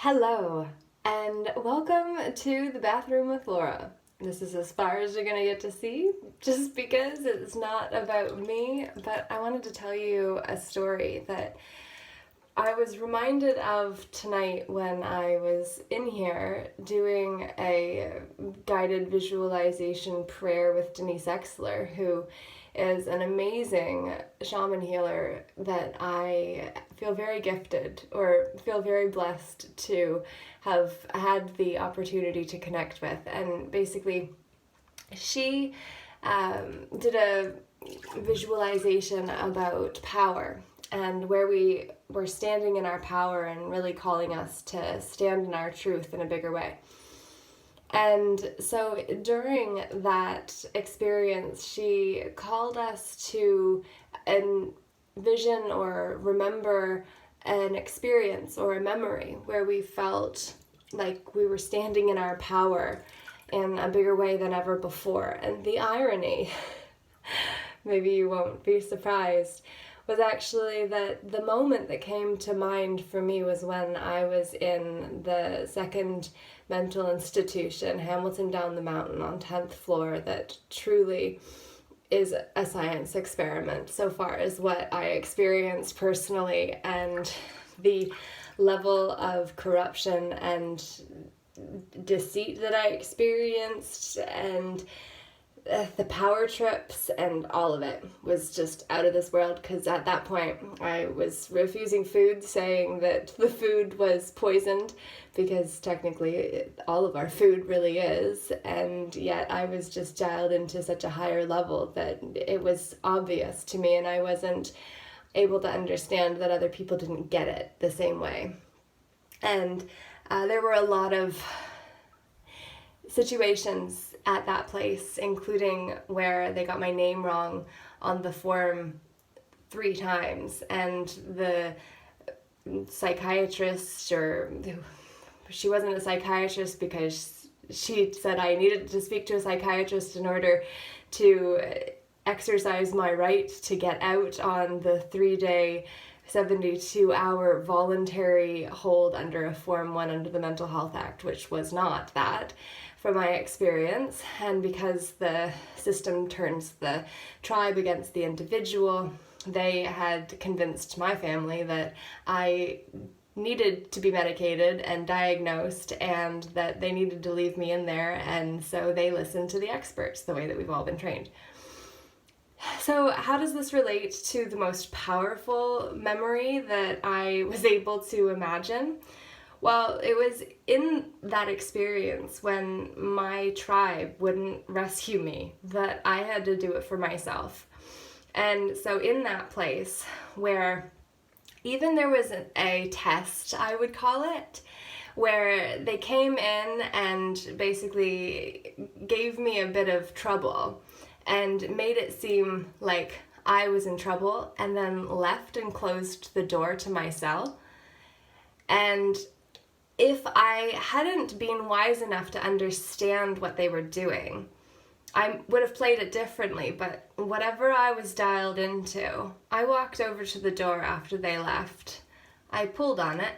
Hello, and welcome to the bathroom with Laura. This is as far as you're gonna get to see, just because it's not about me, but I wanted to tell you a story that I was reminded of tonight when I was in here doing a guided visualization prayer with Denise Exler, who is an amazing shaman healer that I feel very gifted or feel very blessed to have had the opportunity to connect with. And basically, she did a visualization about power and where we were standing in our power and really calling us to stand in our truth in a bigger way. And so during that experience, she called us to envision or remember an experience or a memory where we felt like we were standing in our power in a bigger way than ever before. And the irony, maybe you won't be surprised, was actually that the moment that came to mind for me was when I was in the second mental institution, Hamilton Down the Mountain on 10th floor, that truly is a science experiment so far as what I experienced personally, and the level of corruption and deceit that I experienced, and the power trips and all of it was just out of this world, because at that point I was refusing food, saying that the food was poisoned, because technically all of our food really is, and yet I was just dialed into such a higher level that it was obvious to me, and I wasn't able to understand that other people didn't get it the same way. And there were a lot of situations at that place, including where they got my name wrong on the form 3 times, and the psychiatrist, or she wasn't a psychiatrist because she said I needed to speak to a psychiatrist in order to exercise my right to get out on the 3-day 72-hour voluntary hold under a Form 1 under the Mental Health Act, which was not that from my experience. And because the system turns the tribe against the individual, they had convinced my family that I needed to be medicated and diagnosed, and that they needed to leave me in there, and so they listened to the experts the way that we've all been trained. So how does this relate to the most powerful memory that I was able to imagine? Well, it was in that experience when my tribe wouldn't rescue me that I had to do it for myself. And so in that place where even there was a test, I would call it, where they came in and basically gave me a bit of trouble and made it seem like I was in trouble, and then left and closed the door to my cell. And if I hadn't been wise enough to understand what they were doing, I would have played it differently. But whatever I was dialed into, I walked over to the door after they left. I pulled on it,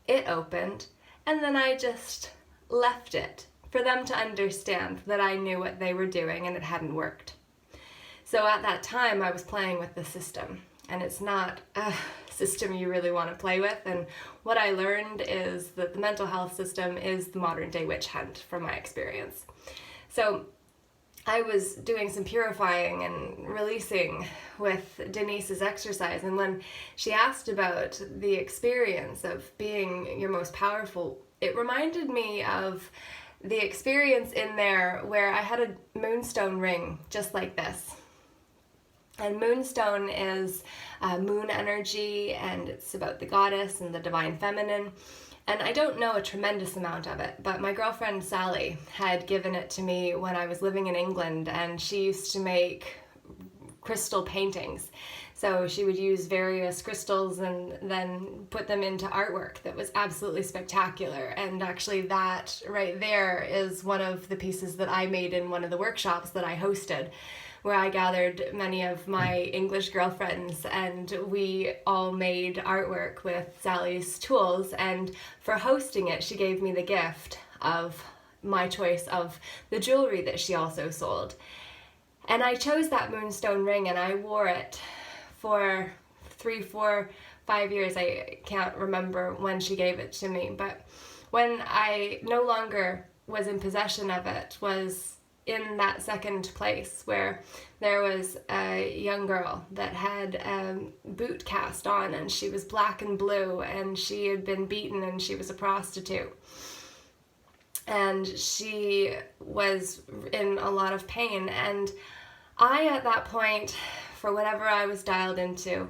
it opened, and then I just left it for them to understand that I knew what they were doing and it hadn't worked. So at that time, I was playing with the system, and it's not a system you really want to play with. And what I learned is that the mental health system is the modern day witch hunt from my experience. So I was doing some purifying and releasing with Denise's exercise, and when she asked about the experience of being your most powerful, it reminded me of the experience in there where I had a moonstone ring just like this. And moonstone is moon energy, and it's about the goddess and the divine feminine. And I don't know a tremendous amount of it, but my girlfriend Sally had given it to me when I was living in England, and she used to make crystal paintings. So she would use various crystals and then put them into artwork that was absolutely spectacular. And actually that right there is one of the pieces that I made in one of the workshops that I hosted, where I gathered many of my English girlfriends, and we all made artwork with Sally's tools. And for hosting it, she gave me the gift of my choice of the jewelry that she also sold. And I chose that moonstone ring, and I wore it for 3, 4, 5 years. I can't remember when she gave it to me, but when I no longer was in possession of it was in that second place where there was a young girl that had a boot cast on, and she was black and blue, and she had been beaten, and she was a prostitute. And she was in a lot of pain. And I, at that point, for whatever I was dialed into,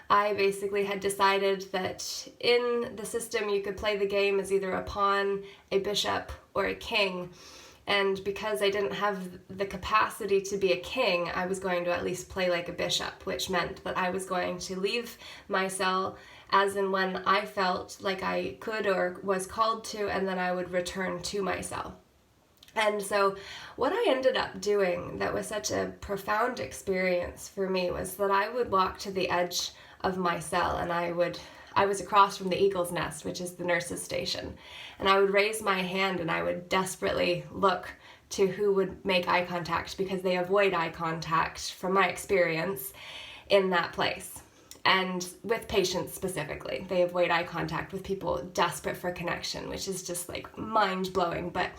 I basically had decided that in the system you could play the game as either a pawn, a bishop, or a king. And because I didn't have the capacity to be a king, I was going to at least play like a bishop, which meant that I was going to leave my cell as and when I felt like I could or was called to, and then I would return to my cell. And so what I ended up doing that was such a profound experience for me was that I would walk to the edge of my cell, and I was across from the Eagle's Nest, which is the nurse's station, and I would raise my hand and I would desperately look to who would make eye contact, because they avoid eye contact from my experience in that place. And with patients specifically, they avoid eye contact with people desperate for connection, which is just like mind-blowing. But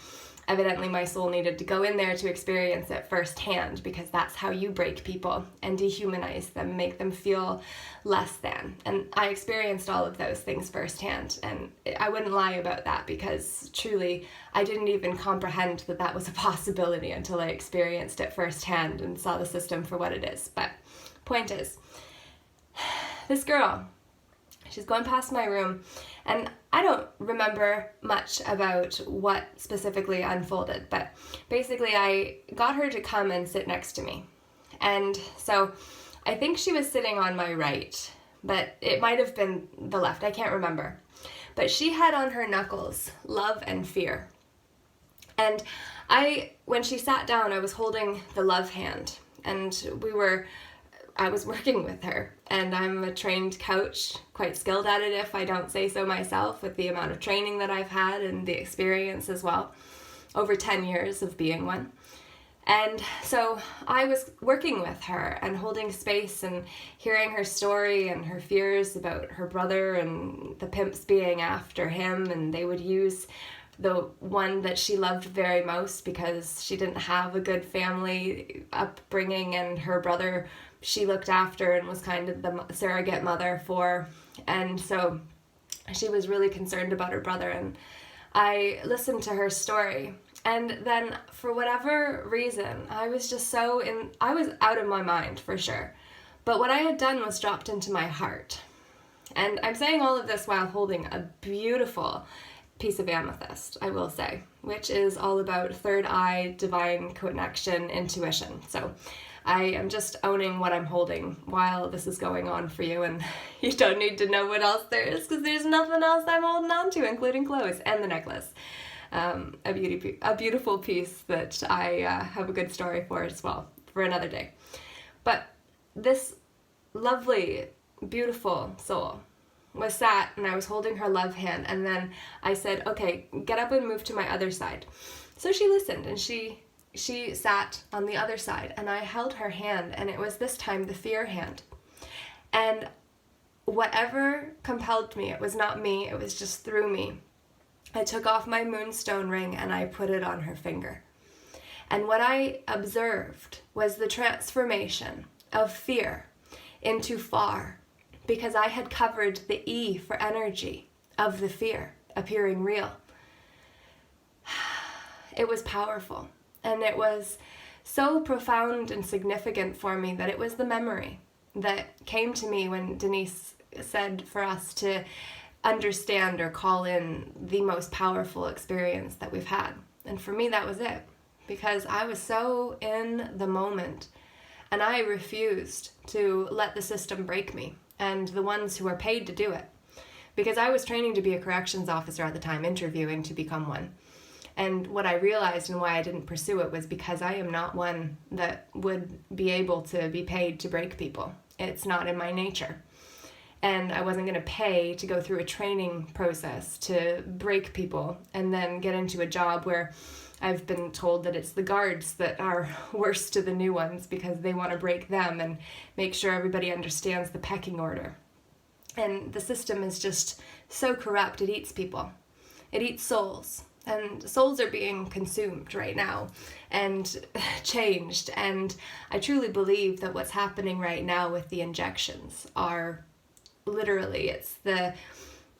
evidently my soul needed to go in there to experience it firsthand, because that's how you break people and dehumanize them, make them feel less than. And I experienced all of those things firsthand, and I wouldn't lie about that, because truly I didn't even comprehend that that was a possibility until I experienced it firsthand and saw the system for what it is. But point is, this girl, she's going past my room, and I don't remember much about what specifically unfolded, but basically I got her to come and sit next to me. And so I think she was sitting on my right, but it might have been the left, I can't remember. But she had on her knuckles love and fear. And when she sat down, I was holding the love hand, and I was working with her, and I'm a trained coach, quite skilled at it if I don't say so myself, with the amount of training that I've had and the experience as well, over 10 years of being one. And so I was working with her and holding space and hearing her story and her fears about her brother and the pimps being after him, and they would use the one that she loved very most because she didn't have a good family upbringing, and her brother she looked after and was kind of the surrogate mother for. And so she was really concerned about her brother, and I listened to her story. And then for whatever reason, I was out of my mind for sure. But what I had done was dropped into my heart. And I'm saying all of this while holding a beautiful piece of amethyst, I will say, which is all about third eye, divine connection, intuition. So I am just owning what I'm holding while this is going on for you, and you don't need to know what else there is, because there's nothing else I'm holding on to, including clothes and the necklace. A beautiful piece that I have a good story for as well, for another day. But this lovely, beautiful soul was sat, and I was holding her love hand, and then I said, okay, get up and move to my other side. So she listened, and she sat on the other side, and I held her hand, and it was this time the fear hand. And whatever compelled me, it was not me, it was just through me. I took off my moonstone ring and I put it on her finger. And what I observed was the transformation of fear into far, because I had covered the E for energy of the fear appearing real. It was powerful, and it was so profound and significant for me that it was the memory that came to me when Denise said for us to understand or call in the most powerful experience that we've had. And for me, that was it, because I was so in the moment, and I refused to let the system break me and the ones who are paid to do it, because I was training to be a corrections officer at the time, interviewing to become one. And what I realized and why I didn't pursue it was because I am not one that would be able to be paid to break people. It's not in my nature. And I wasn't going to pay to go through a training process to break people and then get into a job where I've been told that it's the guards that are worse to the new ones because they want to break them and make sure everybody understands the pecking order. And the system is just so corrupt, it eats people. It eats souls. And souls are being consumed right now and changed. And I truly believe that what's happening right now with the injections are literally, it's the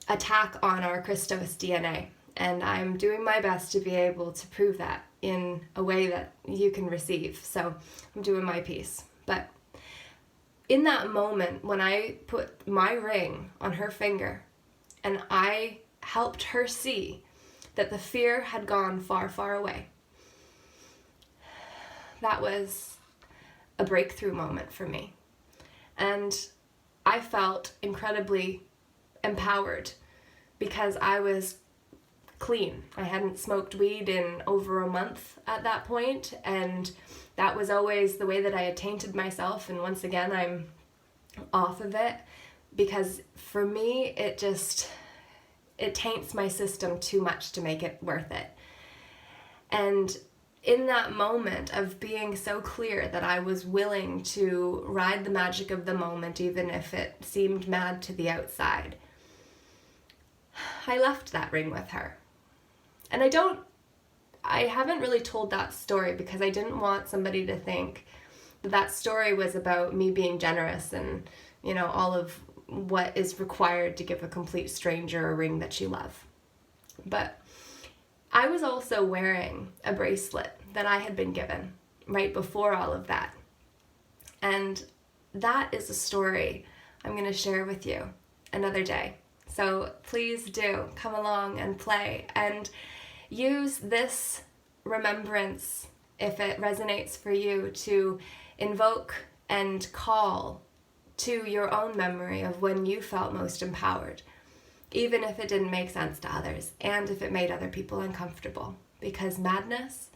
attack on our Christos DNA. And I'm doing my best to be able to prove that in a way that you can receive. So I'm doing my piece. But in that moment, when I put my ring on her finger and I helped her see that the fear had gone far, far away, that was a breakthrough moment for me. And I felt incredibly empowered because I was clean. I hadn't smoked weed in over a month at that point, and that was always the way that I had tainted myself, and once again I'm off of it because for me it taints my system too much to make it worth it. And in that moment of being so clear that I was willing to ride the magic of the moment even if it seemed mad to the outside, I left that ring with her. And I haven't really told that story because I didn't want somebody to think that story was about me being generous and, all of what is required to give a complete stranger a ring that you love. But I was also wearing a bracelet that I had been given right before all of that. And that is a story I'm going to share with you another day. So please do come along and play and use this remembrance, if it resonates for you, to invoke and call to your own memory of when you felt most empowered, even if it didn't make sense to others and if it made other people uncomfortable. Because madness,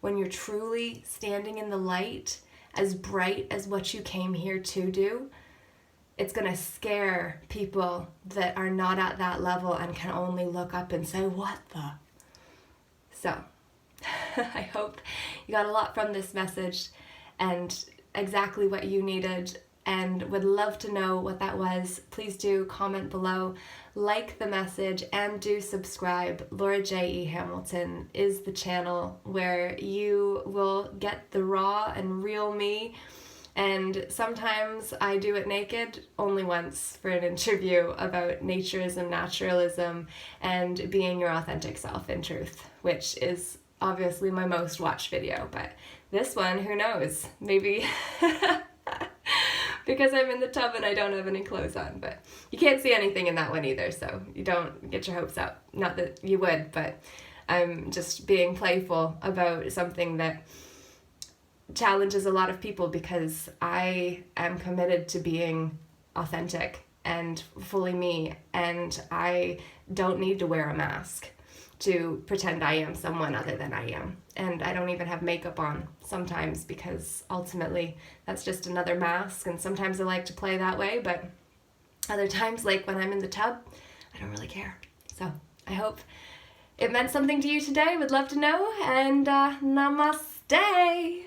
when you're truly standing in the light, as bright as what you came here to do, it's going to scare people that are not at that level and can only look up and say, what the? So, I hope you got a lot from this message and exactly what you needed, and would love to know what that was. Please do comment below, like the message, and do subscribe. Laura J. E. Hamilton is the channel where you will get the raw and real me. And sometimes I do it naked, only once for an interview about naturism, naturalism, and being your authentic self in truth, which is obviously my most watched video. But this one, who knows? Maybe because I'm in the tub and I don't have any clothes on. But you can't see anything in that one either, so you don't get your hopes up. Not that you would, but I'm just being playful about something that challenges a lot of people because I am committed to being authentic and fully me, and I don't need to wear a mask to pretend I am someone other than I am. And I don't even have makeup on sometimes because ultimately that's just another mask, and sometimes I like to play that way, but other times, like when I'm in the tub, I don't really care. So I hope it meant something to you today. Would love to know, and namaste.